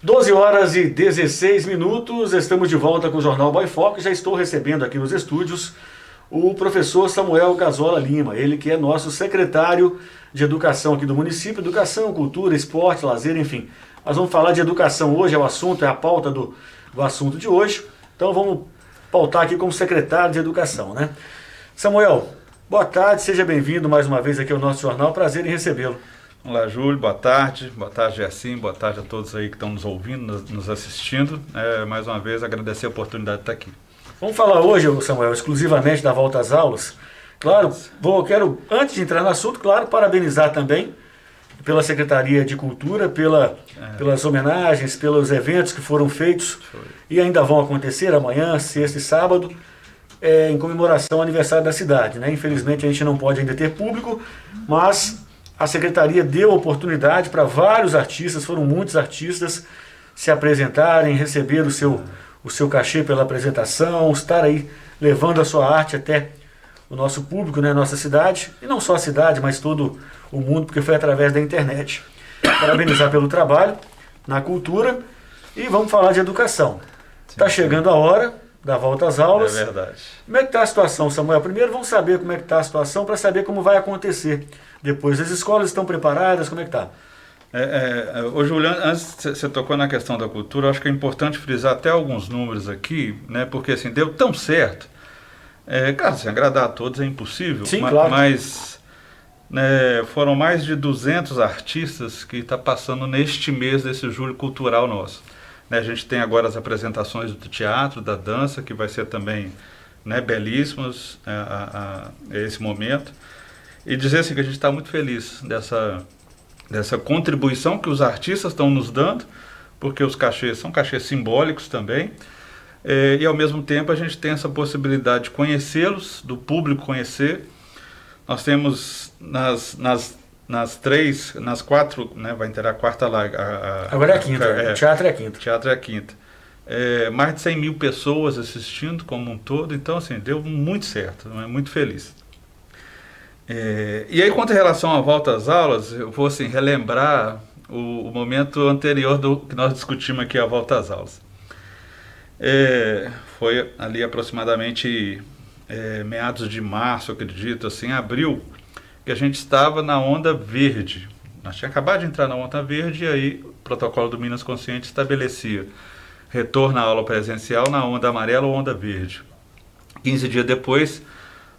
12 horas e 16 minutos, estamos de volta com o Jornal Boifoque. Já estou recebendo aqui nos estúdios o professor Samuel Gazola Lima, ele que é nosso secretário de Educação aqui do município, Educação, Cultura, Esporte, Lazer, enfim. Nós vamos falar de educação hoje, é o assunto, é a pauta do assunto de hoje, então vamos pautar aqui como secretário de Educação, né? Samuel, boa tarde, seja bem-vindo mais uma vez aqui ao nosso jornal, prazer em recebê-lo. Olá, Júlio, boa tarde, Gersim, boa tarde a todos aí que estão nos ouvindo, nos assistindo. Mais uma vez, agradecer a oportunidade de estar aqui. Vamos falar hoje, Samuel, exclusivamente da volta às aulas. Claro, quero, antes de entrar no assunto, claro, parabenizar também pela Secretaria de Cultura, pelas homenagens, pelos eventos que foram feitos e ainda vão acontecer amanhã, sexta e sábado, em comemoração ao aniversário da cidade, né? Infelizmente a gente não pode ainda ter público, mas a Secretaria deu oportunidade para vários artistas, foram muitos artistas, se apresentarem, receber o seu cachê pela apresentação, estar aí levando a sua arte até o nosso público, né, nossa cidade, e não só a cidade, mas todo o mundo, porque foi através da internet. Parabenizar pelo trabalho na cultura e vamos falar de educação. Está chegando a hora da volta às aulas. É verdade. Como é que está a situação, Samuel? Primeiro vamos saber como é que está a situação para saber como vai acontecer. Depois, as escolas estão preparadas, como é que está? Ô Juliano, antes você tocou na questão da cultura, eu acho que é importante frisar até alguns números aqui, né? Porque assim, deu tão certo. Cara, assim, agradar a todos é impossível. Sim, claro. Mas né, foram mais de 200 artistas que estão passando neste mês desse julho cultural nosso. Né, a gente tem agora as apresentações do teatro, da dança, que vai ser também, né, belíssimos esse momento. E dizer assim que a gente está muito feliz dessa contribuição que os artistas estão nos dando, porque os cachês são cachês simbólicos também, e ao mesmo tempo a gente tem essa possibilidade de conhecê-los, do público conhecer. Nós temos nas quatro, né, vai ter a quarta lá. Agora é a quinta, teatro é a quinta. Teatro é a quinta. Mais de 100 mil pessoas assistindo como um todo, então assim, deu muito certo, muito feliz. E aí, quanto em relação à volta às aulas, eu vou assim, relembrar o momento anterior do que nós discutimos aqui, a volta às aulas. Foi ali aproximadamente meados de março, acredito, assim, abril, que a gente estava na onda verde. Nós tínhamos acabado de entrar na onda verde e aí o protocolo do Minas Consciente estabelecia retorno à aula presencial na onda amarela ou onda verde. 15 dias depois,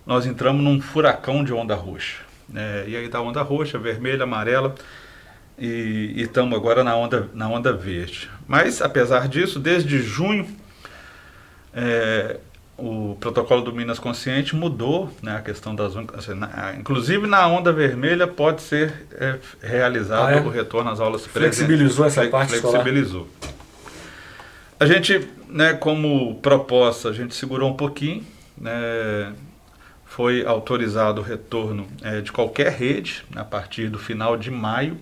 nós entramos num furacão de onda roxa. E aí da onda roxa, vermelha, amarela, e estamos agora na onda verde. Mas, apesar disso, desde junho, o protocolo do Minas Consciente mudou, né, a questão das... inclusive na onda vermelha pode ser realizado o retorno às aulas presenciais. Flexibilizou essa parte escolar? Flexibilizou. A gente, né, como proposta, a gente segurou um pouquinho, né. Foi autorizado o retorno de qualquer rede a partir do final de maio,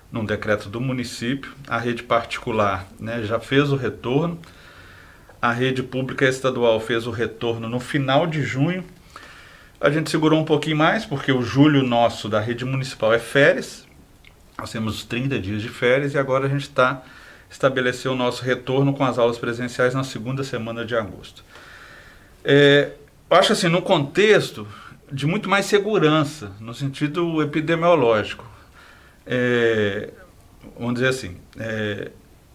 num decreto do município. A rede particular, né, já fez o retorno. A rede pública estadual fez o retorno no final de junho. A gente segurou um pouquinho mais, porque o julho nosso da rede municipal é férias. Nós temos 30 dias de férias e agora a gente estabeleceu o nosso retorno com as aulas presenciais na segunda semana de agosto. Eu acho assim, no contexto de muito mais segurança, no sentido epidemiológico. Vamos dizer assim,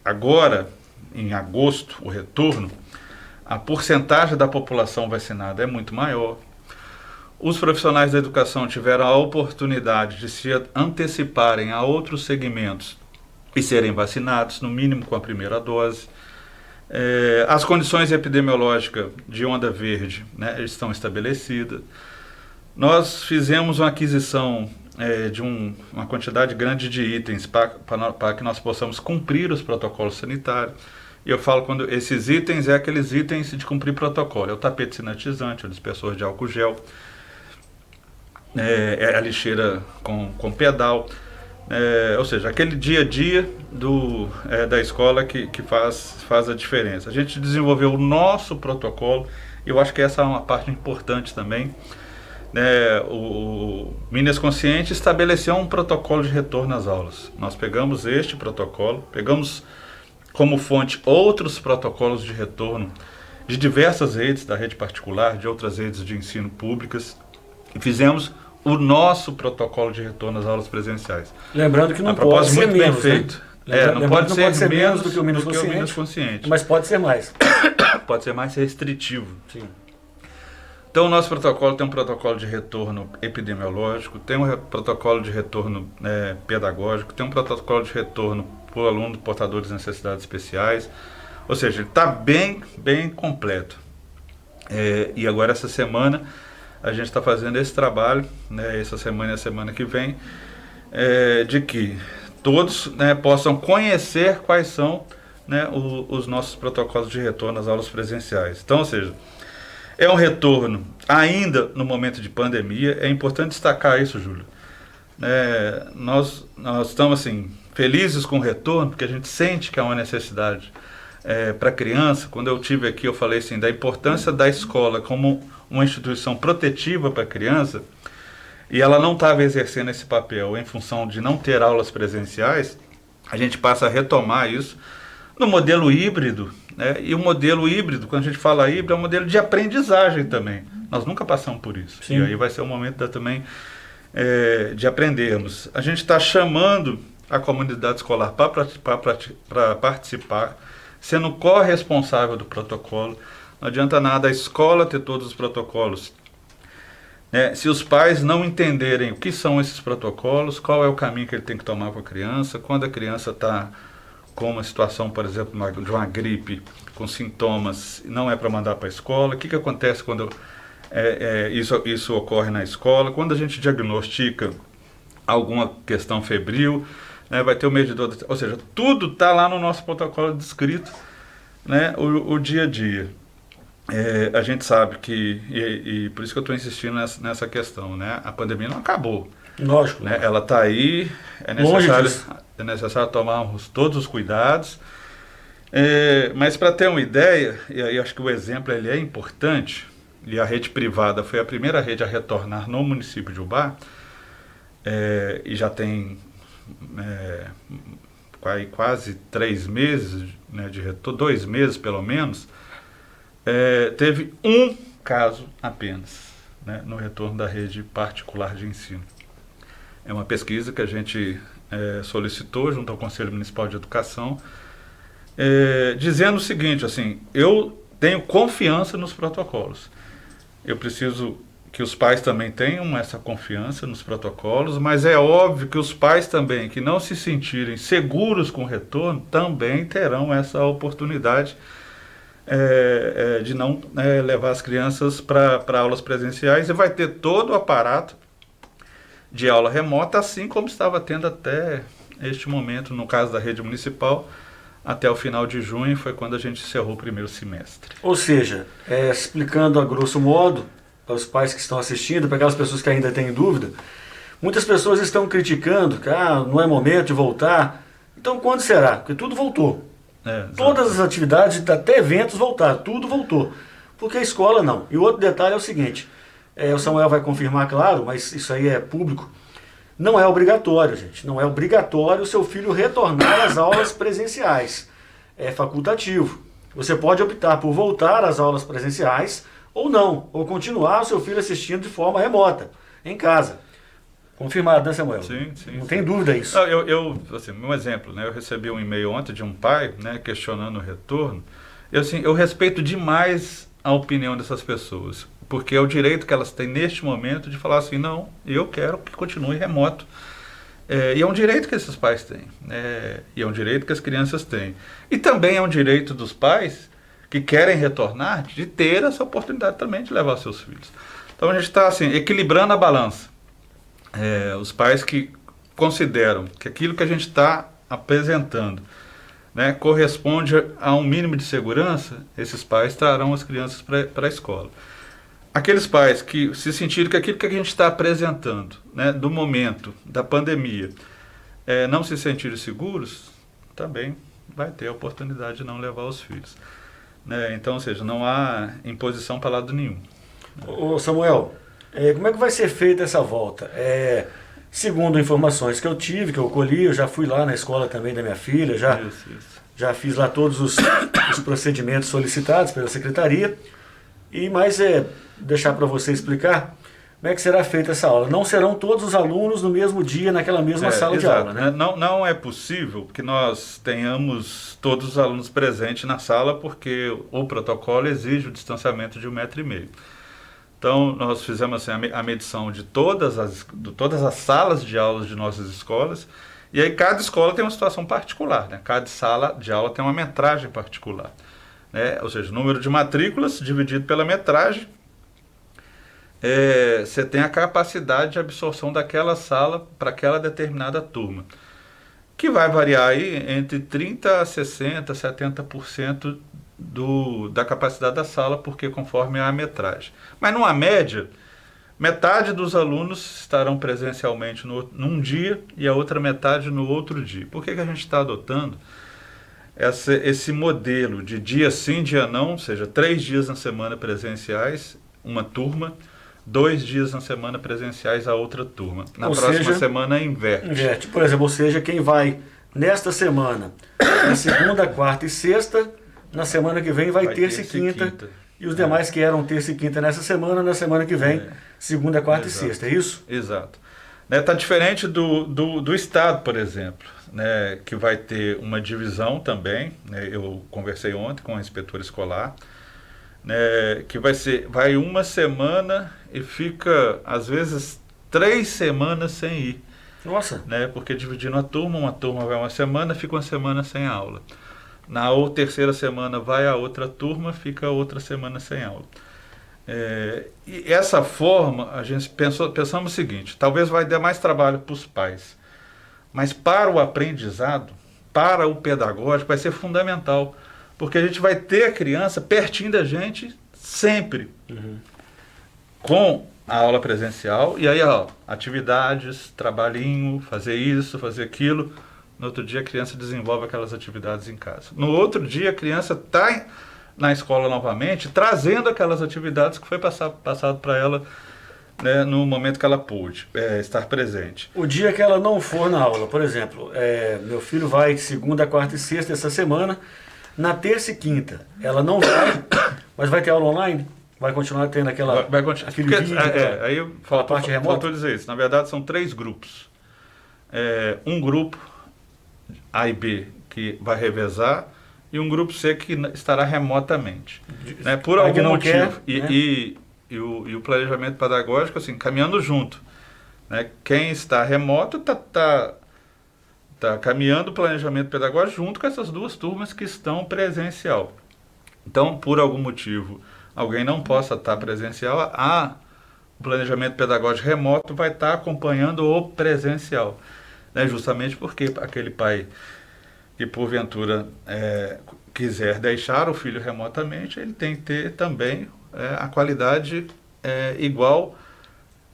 agora, em agosto, o retorno, a porcentagem da população vacinada é muito maior. Os profissionais da educação tiveram a oportunidade de se anteciparem a outros segmentos e serem vacinados, no mínimo com a primeira dose. As condições epidemiológicas de onda verde, né, estão estabelecidas. Nós fizemos uma aquisição de uma quantidade grande de itens para que nós possamos cumprir os protocolos sanitários. E eu falo quando esses itens aqueles itens de cumprir protocolo. É o tapete sinatizante, o dispersor de álcool gel, a lixeira com pedal. Ou seja, aquele dia a dia da escola que faz a diferença. A gente desenvolveu o nosso protocolo, e eu acho que essa é uma parte importante também. O Minas Consciente estabeleceu um protocolo de retorno às aulas. Nós pegamos este protocolo, pegamos como fonte outros protocolos de retorno de diversas redes, da rede particular, de outras redes de ensino públicas, e fizemos o nosso protocolo de retorno às aulas presenciais. Lembrando que não pode ser muito menos, bem feito. Né? Não pode ser menos do que o menos consciente. Mas pode ser mais. Pode ser mais restritivo. Sim. Então, o nosso protocolo tem um protocolo de retorno epidemiológico, tem um protocolo de retorno pedagógico, tem um protocolo de retorno por aluno portador de necessidades especiais. Ou seja, ele está bem completo. E agora, essa semana, a gente está fazendo esse trabalho, né, essa semana e a semana que vem, de que todos, né, possam conhecer quais são, né, os nossos protocolos de retorno às aulas presenciais. Então, ou seja, é um retorno ainda no momento de pandemia. É importante destacar isso, Júlio. Nós estamos assim, felizes com o retorno, porque a gente sente que há uma necessidade para a criança. Quando eu estive aqui, eu falei assim, da importância da escola como uma instituição protetiva para a criança, e ela não estava exercendo esse papel em função de não ter aulas presenciais. A gente passa a retomar isso no modelo híbrido, né? E o modelo híbrido, quando a gente fala híbrido, é um modelo de aprendizagem também. Nós nunca passamos por isso. Sim. E aí vai ser o momento também de aprendermos. A gente está chamando a comunidade escolar para participar, sendo corresponsável do protocolo. Não adianta nada a escola ter todos os protocolos, né? Se os pais não entenderem o que são esses protocolos, qual é o caminho que ele tem que tomar com a criança, quando a criança está com uma situação, por exemplo, de uma gripe, com sintomas, não é para mandar para a escola. O que acontece quando isso ocorre na escola? Quando a gente diagnostica alguma questão febril, né, vai ter o medidor, ou seja, tudo está lá no nosso protocolo descrito, né, o dia a dia. A gente sabe que, e por isso que eu estou insistindo nessa questão, né, a pandemia não acabou. Lógico. Né, ela está aí, é necessário tomarmos todos os cuidados, mas para ter uma ideia, e aí acho que o exemplo ele é importante, e a rede privada foi a primeira rede a retornar no município de Ubá, e já tem quase 3 meses, né, de retorno, 2 meses pelo menos. Teve um caso apenas, né, no retorno da rede particular de ensino. É uma pesquisa que a gente solicitou junto ao Conselho Municipal de Educação, dizendo o seguinte, assim, eu tenho confiança nos protocolos. Eu preciso que os pais também tenham essa confiança nos protocolos, mas é óbvio que os pais também, que não se sentirem seguros com o retorno, também terão essa oportunidade de não levar as crianças para aulas presenciais, e vai ter todo o aparato de aula remota, assim como estava tendo até este momento, no caso da rede municipal, até o final de junho, foi quando a gente encerrou o primeiro semestre. Ou seja, explicando a grosso modo, para os pais que estão assistindo, para aquelas pessoas que ainda têm dúvida, muitas pessoas estão criticando que não é momento de voltar. Então quando será? Porque tudo voltou. Todas as atividades, até eventos voltaram, tudo voltou. Porque a escola não. E o outro detalhe é o seguinte, o Samuel vai confirmar, claro, mas isso aí é público, não é obrigatório, gente. Não é obrigatório o seu filho retornar às aulas presenciais. É facultativo. Você pode optar por voltar às aulas presenciais ou não, ou continuar o seu filho assistindo de forma remota, em casa. Confirmado, né, Samuel? Sim. Não tem dúvida isso. Assim, um exemplo, né? Eu recebi um e-mail ontem de um pai, né, questionando o retorno. Eu respeito demais a opinião dessas pessoas, porque é o direito que elas têm neste momento de falar assim, não, eu quero que continue remoto. E é um direito que esses pais têm, e é um direito que as crianças têm. E também é um direito dos pais que querem retornar, de ter essa oportunidade também de levar seus filhos. Então a gente está assim, equilibrando a balança. Os pais que consideram que aquilo que a gente está apresentando, né, corresponde a um mínimo de segurança, esses pais trarão as crianças para a escola. Aqueles pais que se sentirem que aquilo que a gente está apresentando, né, do momento da pandemia, não se sentirem seguros, também vai ter a oportunidade de não levar os filhos. Então, ou seja, não há imposição para lado nenhum. Ô Samuel, como é que vai ser feita essa volta? Segundo informações que eu tive, que eu colhi, eu já fui lá na escola também da minha filha, já Isso. já fiz lá todos os procedimentos solicitados pela secretaria. Mas deixar para você explicar como é que será feita essa aula. Não serão todos os alunos no mesmo dia, naquela mesma sala de aula, né? Não é possível que nós tenhamos todos os alunos presentes na sala, porque o protocolo exige o distanciamento de 1,5 m. Então, nós fizemos assim, a medição de todas as salas de aulas de nossas escolas, e aí cada escola tem uma situação particular, né? Cada sala de aula tem uma metragem particular, né? Ou seja, o número de matrículas dividido pela metragem, você tem a capacidade de absorção daquela sala para aquela determinada turma, que vai variar aí entre 30% a 60%, 70% da capacidade da sala, porque conforme a metragem. Mas numa média, metade dos alunos estarão presencialmente num dia e a outra metade no outro dia. Por que a gente está adotando esse modelo de dia sim, dia não, ou seja, 3 dias na semana presenciais, uma turma, 2 dias na semana presenciais a outra turma. Na próxima semana inverte. Por exemplo, ou seja, quem vai nesta semana, na segunda, quarta e sexta, na semana que vem vai terça e quinta. E os demais que eram terça e quinta nessa semana, na semana que vem, segunda, quarta e sexta. É isso? Exato. Tá diferente do Estado, por exemplo, né, que vai ter uma divisão também, né, eu conversei ontem com a inspetora escolar, né, que vai uma semana e fica, às vezes, 3 semanas sem ir. Nossa! Né, porque dividindo uma turma vai uma semana, fica uma semana sem aula. Na terceira semana vai a outra turma, fica outra semana sem aula. E essa forma, a gente pensamos o seguinte, talvez vai dar mais trabalho para os pais, mas para o aprendizado, para o pedagógico, vai ser fundamental, porque a gente vai ter a criança pertinho da gente sempre, com a aula presencial, e aí atividades, trabalhinho, fazer isso, fazer aquilo. No outro dia a criança desenvolve aquelas atividades em casa. No outro dia a criança está na escola novamente, trazendo aquelas atividades que foi passado para ela, né, no momento que ela pôde estar presente. O dia que ela não for na aula, por exemplo, meu filho vai de segunda, quarta e sexta essa semana, na terça e quinta ela não vai, mas vai ter aula online? Vai continuar tendo aquela... Vai continuar. Aquele vídeo, aí faltou dizer isso. Na verdade são 3 grupos. Um grupo A e B que vai revezar, e um grupo C que estará remotamente, né, por algum motivo. E o planejamento pedagógico, assim, caminhando junto, né? Quem está remoto está caminhando o planejamento pedagógico junto com essas 2 turmas que estão presencial. Então, por algum motivo, alguém não possa estar presencial, o planejamento pedagógico remoto vai estar acompanhando o presencial, né? Justamente porque aquele pai que porventura quiser deixar o filho remotamente, ele tem que ter também a qualidade igual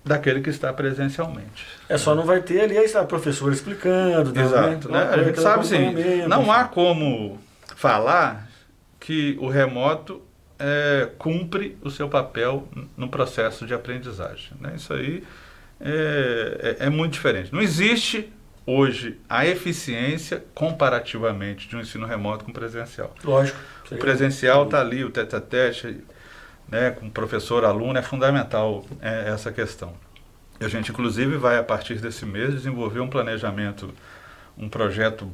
daquele que está presencialmente. Só não vai ter ali a professora explicando. Exato. Né? A gente sabe assim, não há como falar que o remoto cumpre o seu papel no processo de aprendizagem, né? Isso aí é muito diferente. Não existe hoje a eficiência comparativamente de um ensino remoto com presencial. Lógico. O presencial está ali, o tete-a-tete, né, com professor-aluno, é fundamental essa questão. E a gente, inclusive, vai, a partir desse mês, desenvolver um planejamento, um projeto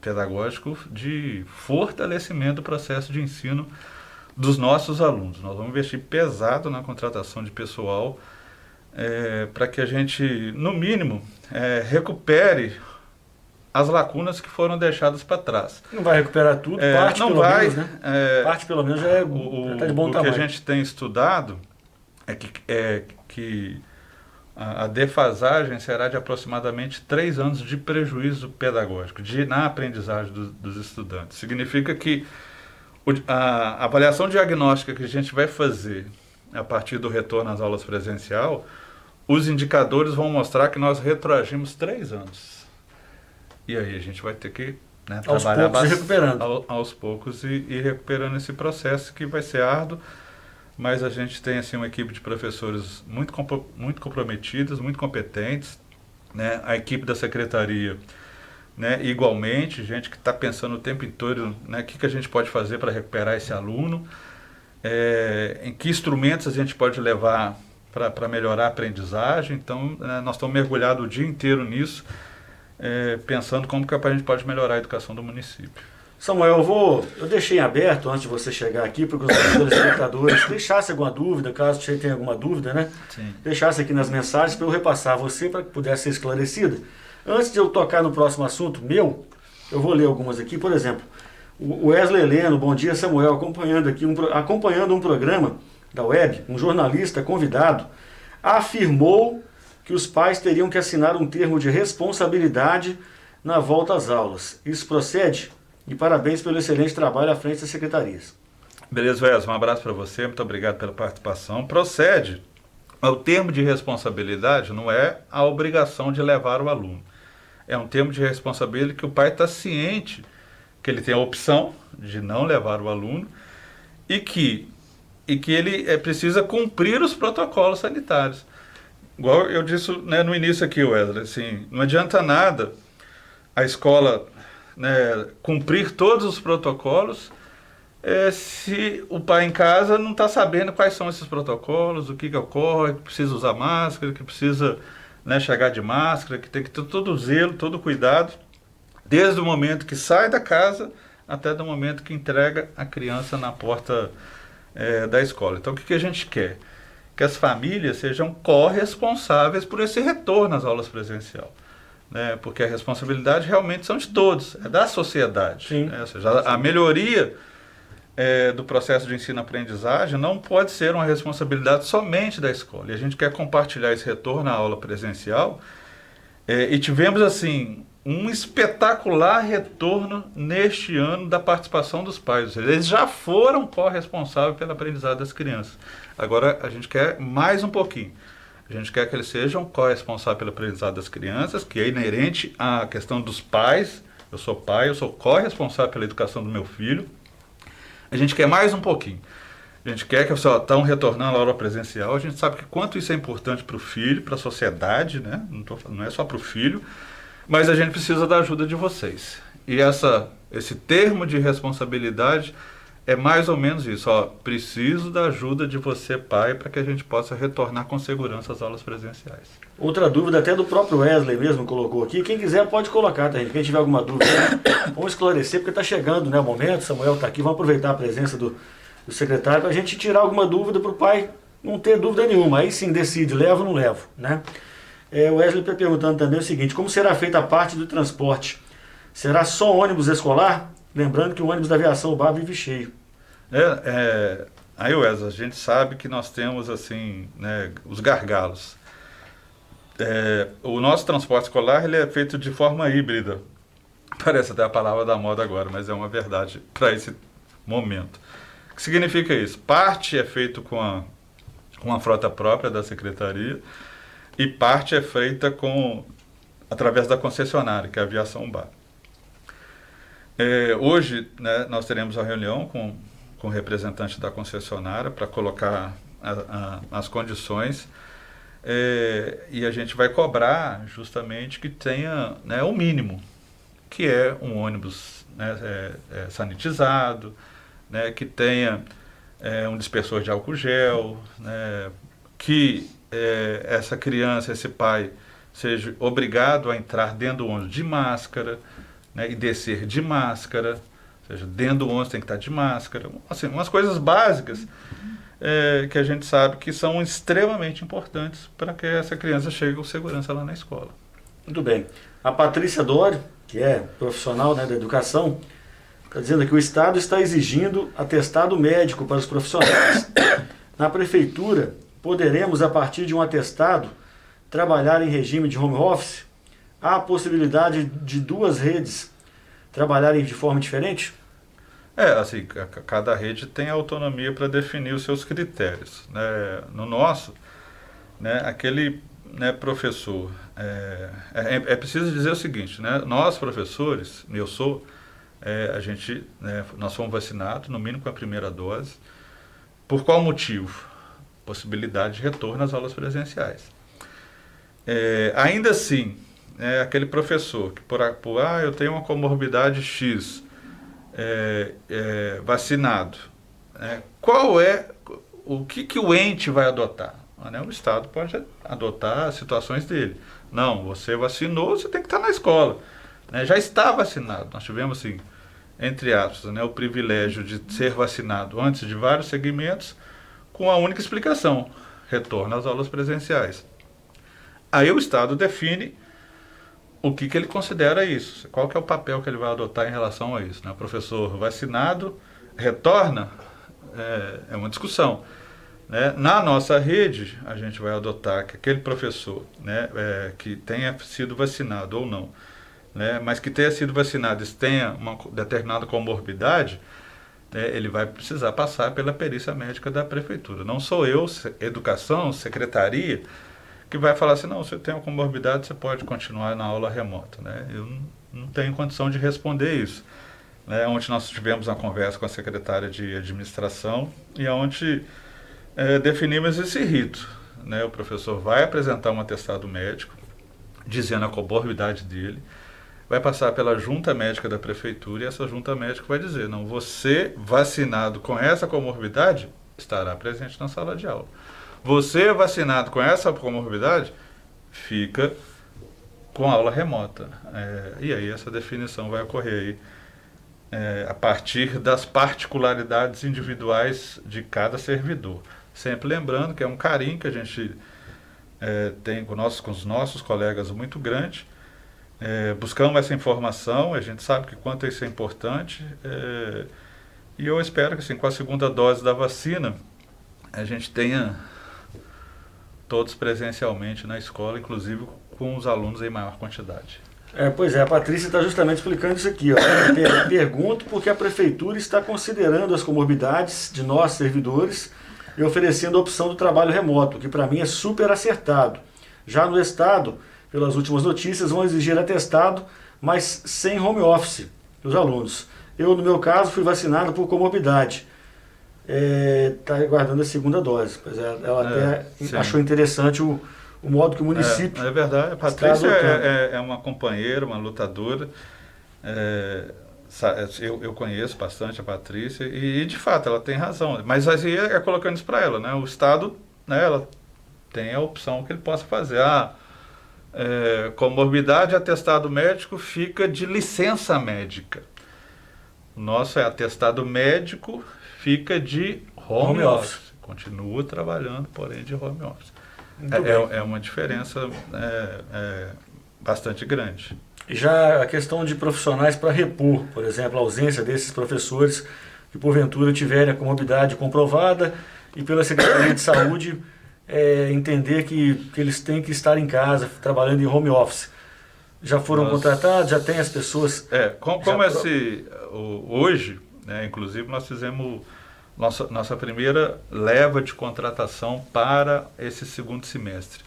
pedagógico de fortalecimento do processo de ensino dos nossos alunos. Nós vamos investir pesado na contratação de pessoal para que a gente, no mínimo, recupere as lacunas que foram deixadas para trás. Não vai recuperar tudo, parte não pelo vai, menos, né? Parte pelo menos já tá de bom tamanho. O que a gente tem estudado é que a defasagem será de aproximadamente 3 anos de prejuízo pedagógico na aprendizagem dos estudantes. Significa que a avaliação diagnóstica que a gente vai fazer a partir do retorno às aulas presencial, os indicadores vão mostrar que nós retroagimos 3 anos. E aí a gente vai ter que trabalhar aos poucos e recuperando esse processo, que vai ser árduo, mas a gente tem assim, uma equipe de professores muito comprometidos, muito competentes, né? A equipe da secretaria né, igualmente, gente que está pensando o tempo inteiro, né, o que a gente pode fazer para recuperar esse aluno, em que instrumentos a gente pode levar para melhorar a aprendizagem. Então, nós estamos mergulhados o dia inteiro nisso, pensando como que a gente pode melhorar a educação do município. Samuel, eu deixei aberto antes de você chegar aqui para que os telespectadores deixassem alguma dúvida, caso você tenha alguma dúvida, né? Sim. Deixasse aqui nas mensagens para eu repassar a você para que pudesse ser esclarecida. Antes de eu tocar no próximo assunto meu, eu vou ler algumas aqui. Por exemplo, o Wesley Heleno, bom dia Samuel, acompanhando um programa da web, um jornalista convidado afirmou que os pais teriam que assinar um termo de responsabilidade na volta às aulas. Isso procede? E parabéns pelo excelente trabalho à frente das secretarias. Beleza, Wesley, um abraço para você, muito obrigado pela participação. Procede. O termo de responsabilidade não é a obrigação de levar o aluno. É um termo de responsabilidade que o pai está ciente que ele tem a opção de não levar o aluno e que ele precisa cumprir os protocolos sanitários. Igual eu disse, né, no início aqui, Wesley, assim, não adianta nada a escola, né, cumprir todos os protocolos se o pai em casa não está sabendo quais são esses protocolos, o que ocorre, que precisa usar máscara, que precisa, né, chegar de máscara, que tem que ter todo zelo, todo cuidado, desde o momento que sai da casa até o momento que entrega a criança na porta da escola. Então, o que a gente quer? Que as famílias sejam corresponsáveis por esse retorno às aulas presenciais. Né? Porque a responsabilidade realmente são de todos, é da sociedade. Né? Ou seja, a melhoria do processo de ensino-aprendizagem não pode ser uma responsabilidade somente da escola. E a gente quer compartilhar esse retorno à aula presencial e tivemos, assim, um espetacular retorno neste ano da participação dos pais. Eles já foram corresponsáveis pela aprendizagem das crianças. Agora a gente quer mais um pouquinho. A gente quer que eles sejam corresponsáveis pela aprendizagem das crianças, que é inerente à questão dos pais. Eu sou pai, eu sou corresponsável pela educação do meu filho. A gente quer mais um pouquinho. A gente quer que vocês estão retornando à aula presencial. A gente sabe que quanto isso é importante para o filho, para a sociedade, né? Não é só para o filho. Mas a gente precisa da ajuda de vocês. E esse termo de responsabilidade é mais ou menos isso. Preciso da ajuda de você, pai, para que a gente possa retornar com segurança às aulas presenciais. Outra dúvida até do próprio Wesley mesmo colocou aqui. Quem quiser pode colocar, tá, gente? Quem tiver alguma dúvida, vamos esclarecer, porque está chegando, né, o momento. Samuel está aqui, vamos aproveitar a presença do secretário para a gente tirar alguma dúvida para o pai não ter dúvida nenhuma. Aí sim decide, levo ou não levo, né? O Wesley está perguntando também o seguinte: como será feita a parte do transporte? Será só ônibus escolar? Lembrando que o ônibus da aviação UBA vive cheio. Aí, Wesley, a gente sabe que nós temos, assim, né, os gargalos. O nosso transporte escolar ele é feito de forma híbrida. Parece até a palavra da moda agora, mas é uma verdade para esse momento. O que significa isso? Parte é feito com a frota própria da secretaria, e parte é feita através da concessionária, que é a Aviação UBA. Hoje, né, nós teremos a reunião com o representante da concessionária para colocar as condições e a gente vai cobrar justamente que tenha, né, o mínimo, que é um ônibus, né, sanitizado, né, que tenha um dispersor de álcool gel, né, que essa criança, esse pai, seja obrigado a entrar dentro do ônibus de máscara, né, e descer de máscara, ou seja, dentro do ônibus tem que estar de máscara. Assim, umas coisas básicas que a gente sabe que são extremamente importantes para que essa criança chegue com segurança lá na escola. Muito bem. A Patrícia Dório, que é profissional, né, da educação, está dizendo que o Estado está exigindo atestado médico para os profissionais. Na prefeitura, poderemos, a partir de um atestado, trabalhar em regime de home office? Há a possibilidade de duas redes trabalharem de forma diferente? Assim, cada rede tem autonomia para definir os seus critérios. Né? No nosso, né, aquele, né, professor... É preciso dizer o seguinte, né? Nós, professores, nós fomos vacinados, no mínimo com a primeira dose. Por qual motivo? Possibilidade de retorno às aulas presenciais. Ainda assim, aquele professor que eu tenho uma comorbidade X, vacinado, o que o ente vai adotar? O Estado pode adotar as situações dele. Não, você vacinou, você tem que estar na escola. Já está vacinado. Nós tivemos, assim, entre aspas, o privilégio de ser vacinado antes de vários segmentos, com a única explicação: retorno às aulas presenciais. Aí o Estado define o que ele considera isso, qual que é o papel que ele vai adotar em relação a isso. O professor vacinado retorna, é uma discussão. Na nossa rede, a gente vai adotar que aquele professor, que tenha sido vacinado ou não, mas que tenha sido vacinado e tenha uma determinada comorbidade, ele vai precisar passar pela perícia médica da prefeitura. Não sou eu, educação, secretaria, que vai falar assim: não, você tem uma comorbidade, você pode continuar na aula remota. Eu não tenho condição de responder isso. Ontem nós tivemos uma conversa com a secretária de administração e onde definimos esse rito. O professor vai apresentar um atestado médico dizendo a comorbidade dele, vai passar pela junta médica da prefeitura e essa junta médica vai dizer: não, você vacinado com essa comorbidade estará presente na sala de aula. Você vacinado com essa comorbidade fica com a aula remota. E aí essa definição vai ocorrer aí, a partir das particularidades individuais de cada servidor. Sempre lembrando que é um carinho que a gente tem com os nossos colegas muito grande. Buscamos essa informação, a gente sabe que quanto isso é importante, e eu espero que, assim, com a segunda dose da vacina a gente tenha todos presencialmente na escola, inclusive com os alunos em maior quantidade. Pois é, a Patrícia está justamente explicando isso aqui. Pergunto porque a prefeitura está considerando as comorbidades de nós, servidores, e oferecendo a opção do trabalho remoto, que para mim é super acertado. Já no Estado, pelas últimas notícias, vão exigir atestado, mas sem home office dos alunos. Eu, no meu caso, fui vacinado por comorbidade. Está aguardando a segunda dose. Pois ela até achou interessante o modo que o município... É verdade, a Patrícia é uma companheira, uma lutadora. Eu conheço bastante a Patrícia e, de fato, ela tem razão. Mas aí colocando isso para ela, o Estado, ela tem a opção que ele possa fazer. Comorbidade, atestado médico fica de licença médica. O nosso atestado médico fica de home office. Continua trabalhando, porém de home office. É uma diferença bastante grande. Já a questão de profissionais para repor, por exemplo, a ausência desses professores que porventura tiverem a comorbidade comprovada e pela Secretaria de Saúde entender que eles têm que estar em casa, trabalhando em home office. Já foram contratados, já tem as pessoas... Hoje, inclusive, nós fizemos nossa primeira leva de contratação para esse segundo semestre.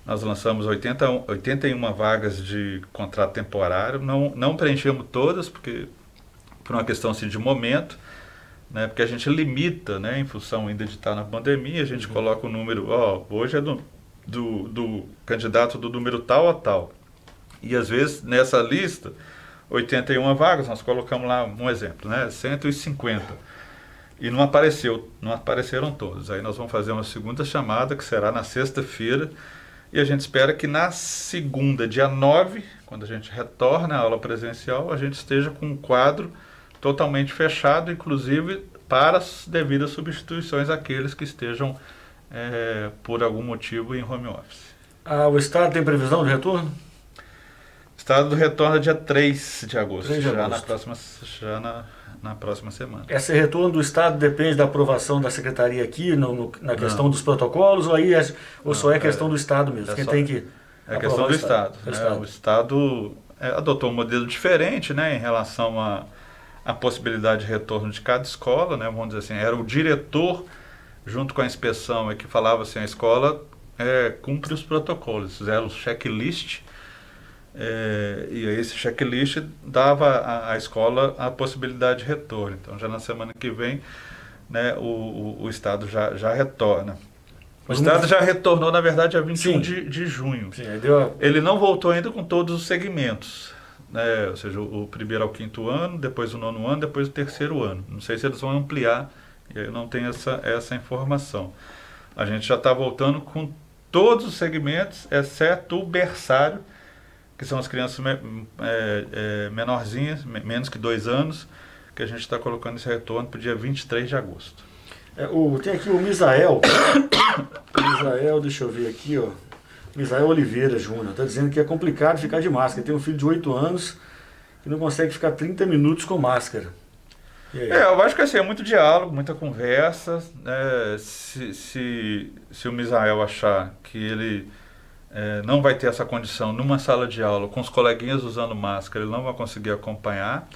Nós lançamos 81 vagas de contrato temporário, não preenchemos todas, porque por uma questão assim, de momento, porque a gente limita, em função ainda de estar na pandemia, a gente coloca o número, hoje é do candidato do número tal a tal. E às vezes nessa lista, 81 vagas, nós colocamos lá um exemplo, 150. E não apareceram todos. Aí nós vamos fazer uma segunda chamada, que será na sexta-feira, e a gente espera que na segunda, dia 9, quando a gente retorna à aula presencial, a gente esteja com um quadro totalmente fechado, inclusive para as devidas substituições àqueles que estejam, por algum motivo, em home office. O Estado tem previsão de retorno? O Estado retorna dia 3 de agosto, 3 de agosto. Na próxima semana. Esse retorno do Estado depende da aprovação da Secretaria aqui, na questão dos protocolos, ou só é questão do Estado mesmo? Tem que é questão do Estado. O Estado adotou um modelo diferente, em relação à possibilidade de retorno de cada escola, vamos dizer assim, era o diretor, junto com a inspeção, que falava assim: a escola cumpre os protocolos, fizeram o checklist, e esse checklist dava à escola a possibilidade de retorno. Então, já na semana que vem, o Estado já retorna. O Estado já retornou, na verdade, a 21 de junho. Sim, ele não voltou ainda com todos os segmentos, né? Ou seja, o primeiro ao quinto ano, depois o nono ano, depois o terceiro ano. Não sei se eles vão ampliar, e aí eu não tenho essa informação. A gente já está voltando com todos os segmentos, exceto o berçário, que são as crianças menorzinhas, menos que 2 anos, que a gente está colocando esse retorno para o dia 23 de agosto. Tem aqui o Misael. Misael, deixa eu ver aqui, ó. Misael Oliveira Júnior. Está dizendo que é complicado ficar de máscara. Tem um filho de 8 anos que não consegue ficar 30 minutos com máscara. Eu acho que assim, é muito diálogo, muita conversa. Né? Se o Misael achar que ele não vai ter essa condição numa sala de aula com os coleguinhas usando máscara, ele não vai conseguir acompanhar.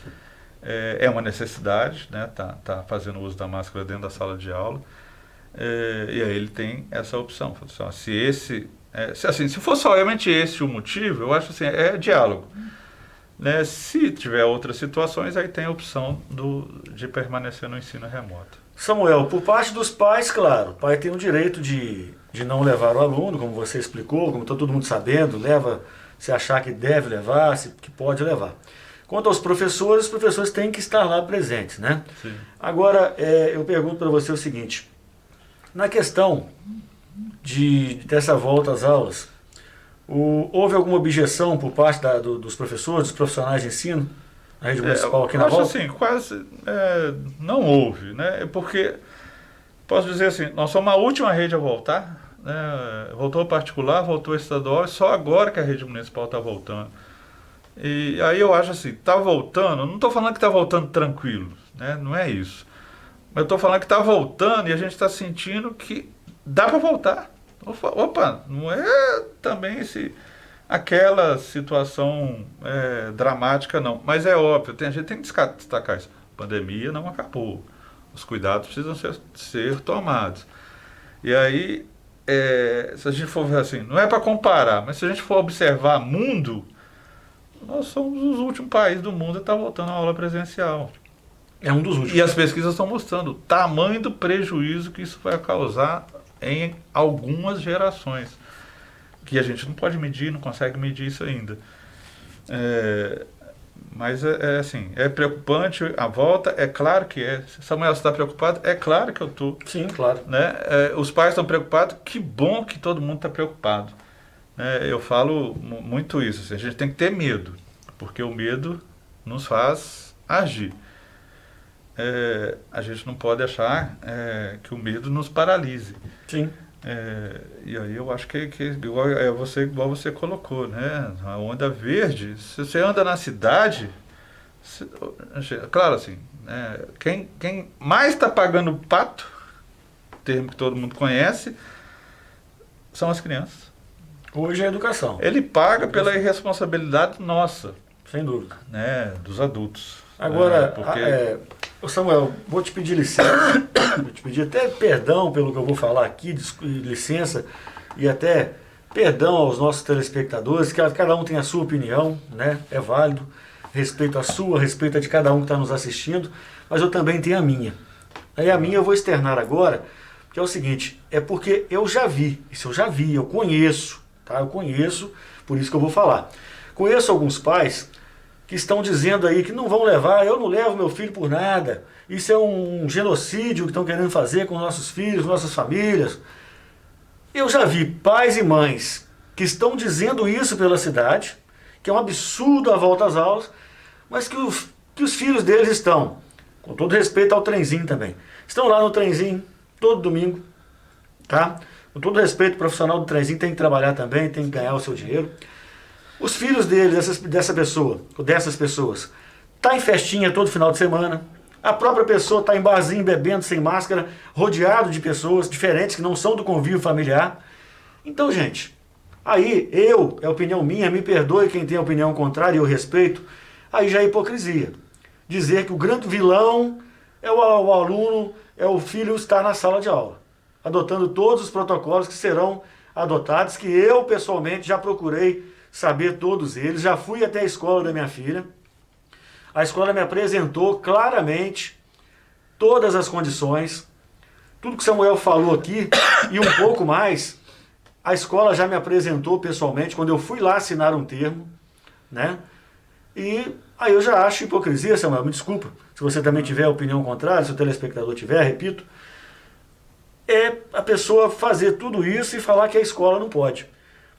É uma necessidade, né? Tá fazendo uso da máscara dentro da sala de aula. E aí ele tem essa opção. Se for somente esse o motivo, eu acho assim, é diálogo. Né? Se tiver outras situações, aí tem a opção de permanecer no ensino remoto. Samuel, por parte dos pais, claro, o pai tem o direito de não levar o aluno, como você explicou, como está todo mundo sabendo, leva se achar que deve levar, que pode levar. Quanto aos professores, os professores têm que estar lá presentes, né? Sim. Agora, eu pergunto para você o seguinte, na questão dessa volta às aulas, houve alguma objeção por parte dos professores, dos profissionais de ensino, na rede municipal aqui na volta? Eu acho assim, quase não houve, né? Porque, posso dizer assim, nós somos a última rede a voltar, né? Voltou particular, voltou estadual, só agora que a rede municipal está voltando. E aí eu acho assim, está voltando, não estou falando que está voltando tranquilo, né? Não é isso. Mas eu estou falando que está voltando e a gente está sentindo que dá para voltar. Opa, não é também aquela situação dramática, não. Mas é óbvio, a gente tem que destacar isso. A pandemia não acabou. Os cuidados precisam ser tomados. E aí, se a gente for ver assim, não é para comparar, mas se a gente for observar mundo, nós somos os últimos países do mundo a estar voltando à aula presencial. É um dos últimos. E as pesquisas estão mostrando o tamanho do prejuízo que isso vai causar em algumas gerações. Que a gente não pode medir, não consegue medir isso ainda. Mas assim, é preocupante a volta, é claro que é. Samuel, você está preocupado? É claro que eu estou. Sim, claro. Né? Os pais estão preocupados, que bom que todo mundo está preocupado. Eu falo muito isso, assim, a gente tem que ter medo, porque o medo nos faz agir. A gente não pode achar que o medo nos paralise. Sim. E aí eu acho que igual você colocou, né? A onda verde, se você anda na cidade, claro assim, quem mais está pagando pato, termo que todo mundo conhece, são as crianças. Hoje é a educação. Ele paga pela irresponsabilidade nossa. Sem dúvida. Né? Dos adultos. Agora, Samuel, vou te pedir licença, vou te pedir até perdão pelo que eu vou falar aqui, licença, e até perdão aos nossos telespectadores, que cada um tem a sua opinião, né? É válido, respeito a sua, respeito a de cada um que está nos assistindo, mas eu também tenho a minha. Aí a minha eu vou externar agora, que é o seguinte, é porque eu já vi, eu conheço, tá? Eu conheço, por isso que eu vou falar. Conheço alguns pais que estão dizendo aí que não vão levar, eu não levo meu filho por nada, isso é um genocídio que estão querendo fazer com nossos filhos, nossas famílias. Eu já vi pais e mães que estão dizendo isso pela cidade, que é um absurdo a volta às aulas, mas que os filhos deles estão, com todo respeito ao trenzinho também, estão lá no trenzinho todo domingo, tá? Com todo respeito, o profissional do trenzinho tem que trabalhar também, tem que ganhar o seu dinheiro. Os filhos deles, dessa pessoa, ou dessas pessoas, tá em festinha todo final de semana. A própria pessoa está em barzinho, bebendo, sem máscara, rodeado de pessoas diferentes que não são do convívio familiar. Então, gente, aí é opinião minha, me perdoe quem tem a opinião contrária e eu respeito, aí já é hipocrisia. Dizer que o grande vilão é o aluno, é o filho estar na sala de aula, adotando todos os protocolos que serão adotados, que eu pessoalmente já procurei saber todos eles, já fui até a escola da minha filha, a escola me apresentou claramente todas as condições, tudo que o Samuel falou aqui e um pouco mais, a escola já me apresentou pessoalmente, quando eu fui lá assinar um termo, né? E aí eu já acho hipocrisia, Samuel, me desculpa, se você também tiver opinião contrária, se o telespectador tiver, repito, é a pessoa fazer tudo isso e falar que a escola não pode.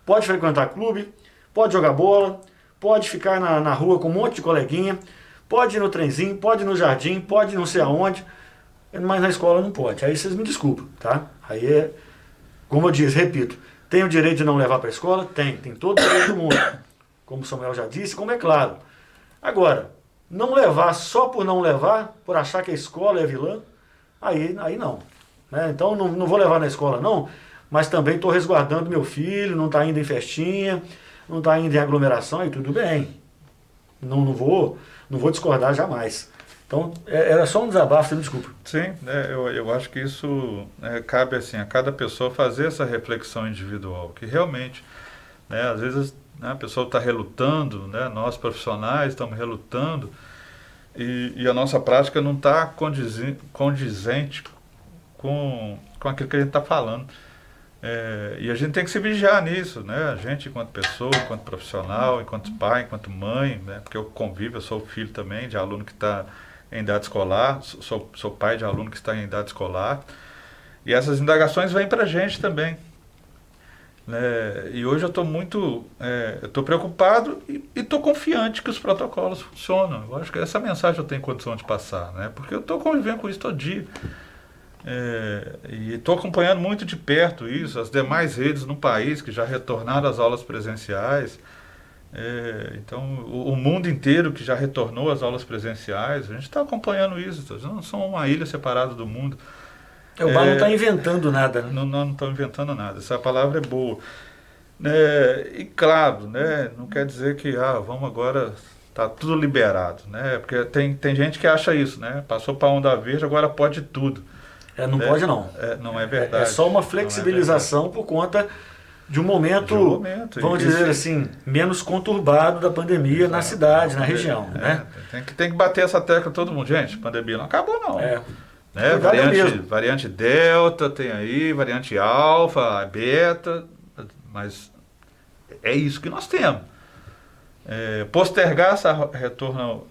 Pode frequentar clube, pode jogar bola, pode ficar na rua com um monte de coleguinha, pode ir no trenzinho, pode ir no jardim, pode ir não sei aonde, mas na escola não pode. Aí vocês me desculpam, tá? Aí é, como eu disse, repito, tem o direito de não levar para a escola? Tem todo o direito do mundo. Como o Samuel já disse, como é claro. Agora, não levar só por não levar, por achar que a escola é vilã, aí não. Né? Então não vou levar na escola não, mas também estou resguardando meu filho, não está indo em festinha, não está indo em aglomeração e tudo bem. Não vou discordar jamais. Então, era só um desabafo, você me desculpa. Sim, eu acho que isso cabe assim, a cada pessoa fazer essa reflexão individual, que realmente, né, às vezes, né, a pessoa está relutando, né, nós profissionais estamos relutando, e a nossa prática não está condizente com aquilo que a gente está falando. E a gente tem que se vigiar nisso, né? A gente enquanto pessoa, enquanto profissional, enquanto pai, enquanto mãe, né? Porque eu convivo, eu sou filho também de aluno que está em idade escolar, sou pai de aluno que está em idade escolar, e essas indagações vêm para a gente também. Né? E hoje eu estou estou preocupado e estou confiante que os protocolos funcionam. Eu acho que essa mensagem eu tenho condição de passar, né? Porque eu estou convivendo com isso todo dia. E estou acompanhando muito de perto isso, as demais redes no país que já retornaram às aulas presenciais, então o mundo inteiro que já retornou às aulas presenciais, a gente está acompanhando isso, não somos uma ilha separada do mundo. O bar não está inventando nada. Né? Não estão inventando nada, essa palavra é boa. E claro, né, não quer dizer que vamos agora, está tudo liberado, né, porque tem gente que acha isso, né, passou para a onda verde, agora pode tudo. Não pode não. Não é verdade. É só uma flexibilização por conta de um momento, vamos dizer assim, menos conturbado da pandemia na cidade, na região. Né? Tem que bater essa tecla todo mundo. Gente, a pandemia não acabou não. Né? Variante Delta tem aí, variante Alfa, Beta, mas é isso que nós temos. Postergar esse retorno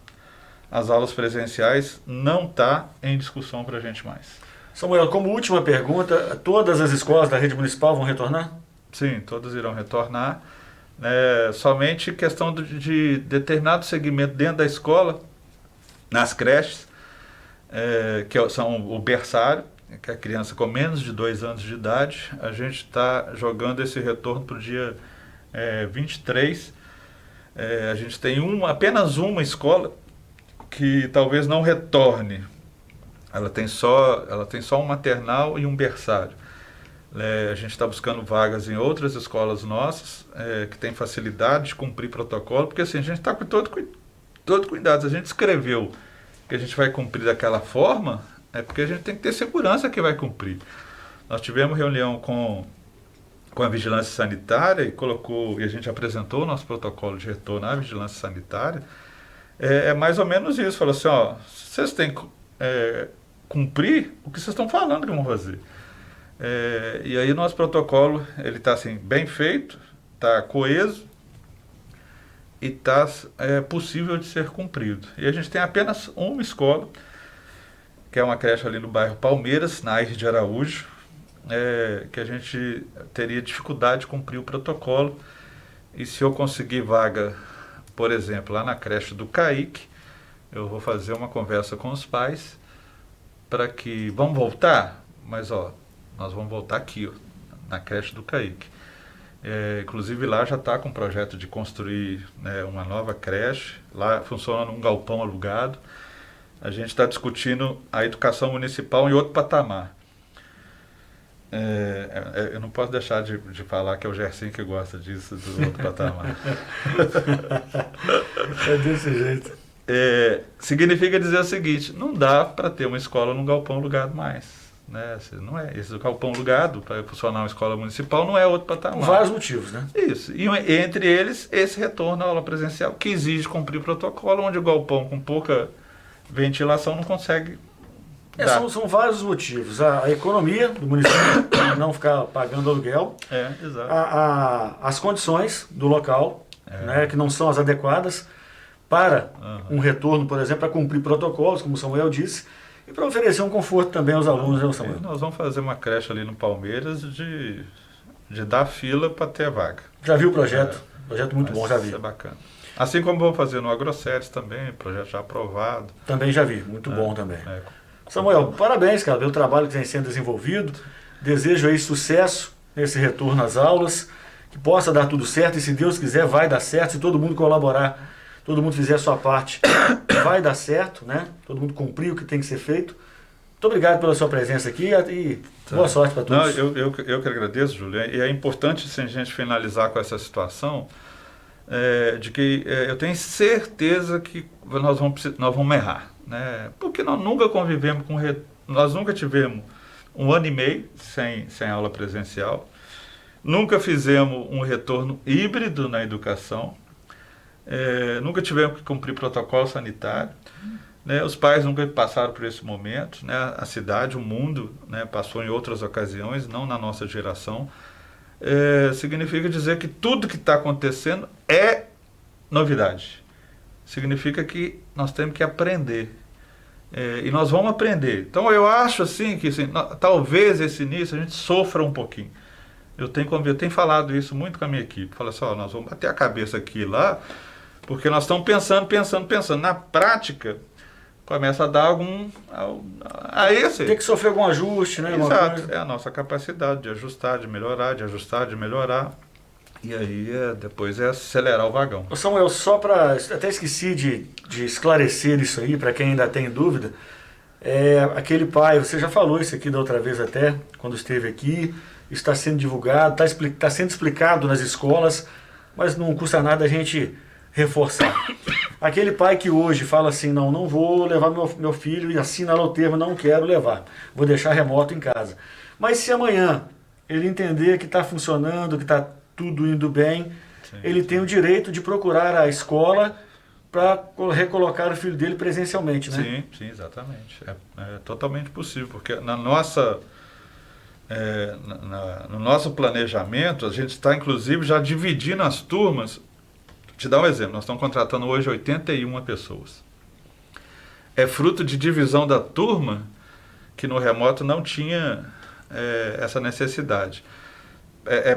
às aulas presenciais não está em discussão para a gente mais. Samuel, como última pergunta, todas as escolas da rede municipal vão retornar? Sim, todas irão retornar. Somente questão de determinado segmento dentro da escola, nas creches, que são o berçário, que é a criança com menos de 2 anos de idade, a gente está jogando esse retorno para o dia 23. A gente tem apenas uma escola que talvez não retorne. Ela tem só um maternal e um berçário. A gente está buscando vagas em outras escolas nossas, que tem facilidade de cumprir protocolo, porque assim, a gente está com todo cuidado. Se a gente escreveu que a gente vai cumprir daquela forma, é porque a gente tem que ter segurança que vai cumprir. Nós tivemos reunião com a vigilância sanitária e a gente apresentou o nosso protocolo de retorno à vigilância sanitária. É mais ou menos isso. Falou assim, vocês têm que cumprir o que vocês estão falando que vão fazer. E aí o nosso protocolo ele está assim, bem feito, está coeso e está possível de ser cumprido. E a gente tem apenas uma escola, que é uma creche ali no bairro Palmeiras, na Aires de Araújo, que a gente teria dificuldade de cumprir o protocolo. E se eu conseguir vaga, por exemplo, lá na creche do Caique, eu vou fazer uma conversa com os pais para que vamos voltar, mas nós vamos voltar aqui, na creche do Caique. Inclusive lá já está com um projeto de construir uma nova creche, lá funciona num galpão alugado. A gente está discutindo a educação municipal em outro patamar. Eu não posso deixar de falar que é o Gersinho que gosta disso, do outro patamar. É desse jeito. Significa dizer o seguinte, não dá para ter uma escola num galpão alugado mais. Né? Não é, esse galpão alugado, para funcionar uma escola municipal, não é outro patamar. Por vários motivos, né? Isso. E entre eles, esse retorno à aula presencial, que exige cumprir protocolo, onde o galpão com pouca ventilação não consegue São vários os motivos. A economia do município, não ficar pagando aluguel. Exato. As condições do local, né, que não são as adequadas para um retorno, por exemplo, para cumprir protocolos, como o Samuel disse, e para oferecer um conforto também aos alunos, né, Samuel? Nós vamos fazer uma creche ali no Palmeiras de dar fila para ter a vaga. Já viu o projeto? Projeto muito bom, já vi. Isso é bacana. Assim como vamos fazer no AgroSéries também, projeto já aprovado. Também já vi, muito bom também. Samuel, parabéns, cara, pelo trabalho que vem sendo desenvolvido. Desejo aí sucesso nesse retorno às aulas, que possa dar tudo certo, e se Deus quiser vai dar certo, se todo mundo colaborar, todo mundo fizer a sua parte, vai dar certo, né? Todo mundo cumprir o que tem que ser feito. Muito obrigado pela sua presença aqui e boa sorte para todos. Não, eu que agradeço, Júlio. E é importante, se a gente finalizar com essa situação, de que eu tenho certeza que nós vamos errar. Né? Porque nós nunca convivemos nós nunca tivemos 1 ano e meio sem aula presencial, nunca fizemos um retorno híbrido na educação, nunca tivemos que cumprir protocolo sanitário, né? Os pais nunca passaram por esse momento, né? A cidade, o mundo, né, passou em outras ocasiões, não na nossa geração. Significa dizer que tudo que está acontecendo é novidade. Significa que nós temos que aprender. E nós vamos aprender. Então eu acho assim que assim, talvez esse início a gente sofra um pouquinho. Eu tenho falado isso muito com a minha equipe. Fala assim, nós vamos bater a cabeça aqui e lá, porque nós estamos pensando. Na prática, começa a dar algum... Tem que sofrer algum ajuste, né? Exato. É a nossa capacidade de ajustar, de melhorar, de ajustar, de melhorar. E aí, depois é acelerar o vagão. Ô Samuel, só para... Até esqueci de esclarecer isso aí, para quem ainda tem dúvida. Aquele pai, você já falou isso aqui da outra vez até, quando esteve aqui, está sendo divulgado, está sendo explicado nas escolas, mas não custa nada a gente reforçar. Aquele pai que hoje fala assim, não vou levar meu filho e assina lá o termo, não quero levar, vou deixar remoto em casa. Mas se amanhã ele entender que está funcionando, que está tudo indo bem, ele tem o direito de procurar a escola para recolocar o filho dele presencialmente, né? Sim, exatamente. É totalmente possível, porque no nosso planejamento, a gente está inclusive já dividindo as turmas. Te dar um exemplo, nós estamos contratando hoje 81 pessoas. É fruto de divisão da turma que no remoto não tinha essa necessidade.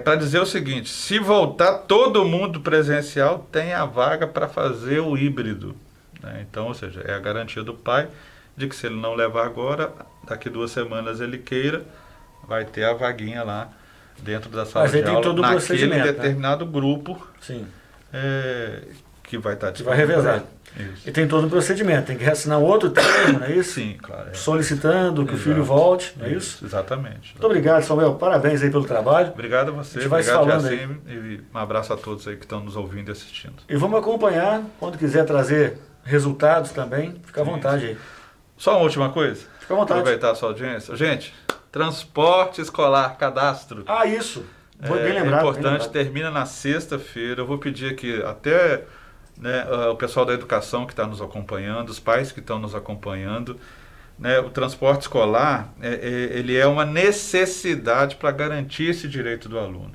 Para dizer o seguinte, se voltar todo mundo presencial, tem a vaga para fazer o híbrido. Né? Então, ou seja, é a garantia do pai de que se ele não levar agora, daqui 2 semanas ele queira, vai ter a vaguinha lá dentro da sala de aula, todo naquele determinado grupo. Sim. Que vai estar disponível. Vai revezar. E tem todo um procedimento, tem que reassinar outro termo, não é isso? Sim, claro. Solicitando que o filho volte, não é isso? Exatamente. Muito obrigado, Samuel. Parabéns aí pelo trabalho. Obrigado a você. A gente vai se falando aí. E um abraço a todos aí que estão nos ouvindo e assistindo. E vamos acompanhar, quando quiser trazer resultados também, fica à vontade aí. Só uma última coisa. Fica à vontade. Aproveitar a sua audiência. Gente, transporte escolar, cadastro. Isso. Bem lembrado. É importante, termina na sexta-feira. Eu vou pedir aqui até o pessoal da educação que está nos acompanhando, os pais que estão nos acompanhando. Né, o transporte escolar, ele é uma necessidade para garantir esse direito do aluno.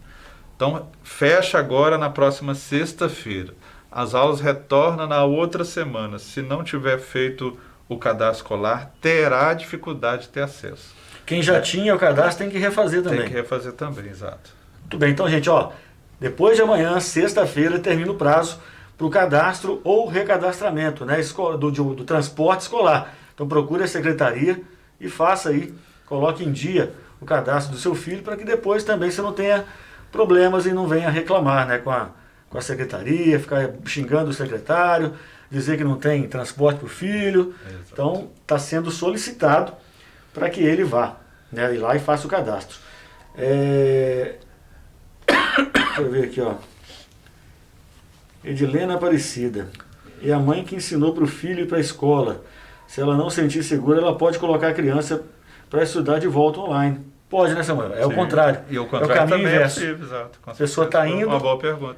Então, fecha agora na próxima sexta-feira. As aulas retornam na outra semana. Se não tiver feito o cadastro escolar, terá dificuldade de ter acesso. Quem já tinha o cadastro tem que refazer também. Tem que refazer também, exato. Muito bem, então, gente, depois de amanhã, sexta-feira, termina o prazo para o cadastro ou recadastramento, né, do transporte escolar. Então, procure a secretaria e faça aí, coloque em dia o cadastro do seu filho para que depois também você não tenha problemas e não venha reclamar, né, com a secretaria, ficar xingando o secretário, dizer que não tem transporte para o filho. Exato. Então, está sendo solicitado para que ele vá, né, ir lá e faça o cadastro. Deixa eu ver aqui, Edilena Aparecida. E a mãe que ensinou para o filho ir para a escola. Se ela não se sentir segura, ela pode colocar a criança para estudar de volta online. Pode, né, Samuel? É o contrário. E o contrário é o caminho também inverso. É possível, exato. A pessoa está indo... Uma boa pergunta.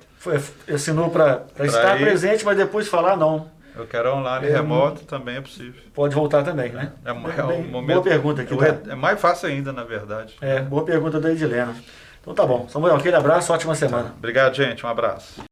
Ensinou para estar presente, mas depois falar não. Eu quero online remoto, também é possível. Pode voltar também, né? Boa pergunta aqui. É mais fácil ainda, na verdade. Boa pergunta da Edilena. Então tá bom. Samuel, aquele abraço, ótima semana. Obrigado, gente. Um abraço.